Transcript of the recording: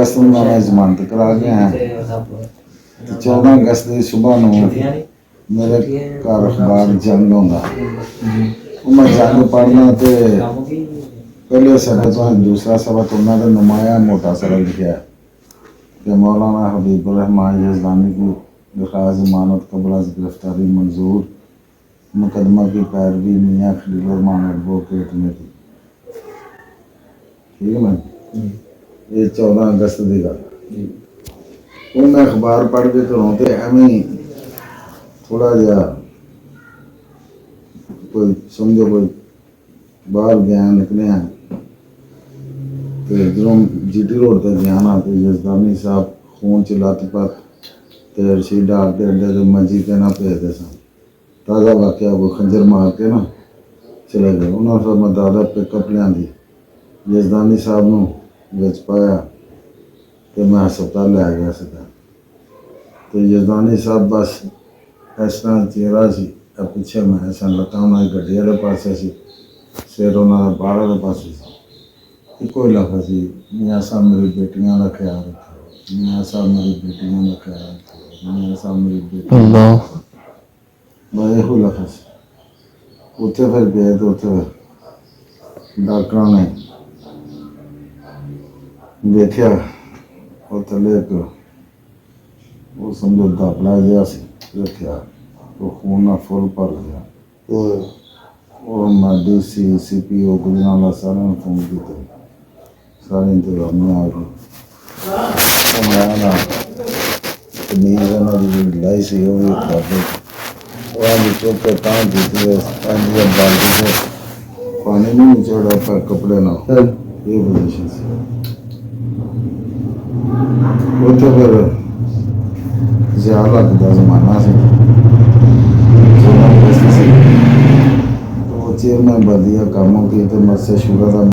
अगस्त ਨੂੰ ਮੈਂ ਜ਼ਮਾਨਤ ਕਰਾ ਕੇ ਆਇਆ ਤੇ 14 ਅਗਸਤ ਦੀ ਸਵੇਰ ਨੂੰ ਮੇਰੇ ਘਰ ਅਖਬਾਰ ਜੰਗ ਹੁੰਦਾ ਉਹ ਮੈਂ ਜੰਗ ਪੜ੍ਹਨਾ ਤੇ ਪਹਿਲੇ ਸਬਕ ਤੋਂ दूसरा सबक ਉਹਨਾਂ ਦਾ ਨੁਮਾਇਆ ਮੋਟਾ ਸਰਾ ਲਿਖਿਆ कि मौलाना हबीबुर रहमान यज़दानी की दरख्वास्त ज़मानत क़ब्ल अज़ गिरफ़्तारी मंजूर, मुकदमा की पैरवी मियाँ खलील रहमान एडवोकेट ने की। ठीक है मैम, ये 14 अगस्त की गल वो मैं अखबार पढ़ के घरों तो एवं थोड़ा जहा कोई समझो कोई बाहर गया निकलिया जो GT रोड पर गया ना तो यज़दानी साहब खून च लत-पत तो रशीद डाक के अड्डे तो मंजी के ना भेजते सन ताज़ा वाक़या वो खंजर मार के ना चले गए उन्होंने फिर मैं दादा पिकअप लिया यज़दानी साहब नूं विच पाया तो मैं हस्पताल लै गया सीधा तो यज़दानी साहब बस इस तरह चेहरा सी पिछे मैं सन लत्तां उन्होंने गड्डी वाले पासे सी सिर उन्होंने बाहर वाले पासे सी इको लफ्ज़ सी मियाँ साहब मेरी बेटियां का ख्याल रखो मियाँ साहब मेरी बेटियां का ख्याल रखो मियाँ साहब मेरी बेटियां बस यो लफ्ज़ उत्थे फिर गए तो उत्थे डॉक्टर ने देखा और थले एक वो समझो दाखला जहा रखा तो खून ना फुल भर गया और मैं DC CPO गुजराला सारे फोन किया सारे इंतजाम में आ गए मैं कमीज उन्होंने लाई सी वो भी कर चुप के टाँग दी बाल्टी से पानी नहीं चढ़ा पर कपड़े ना ये पोजिशन से उत्थे फिर ज़्यादा लगता जमाना से वो चेयरमैन बदिया कामों की तो मत से शुगर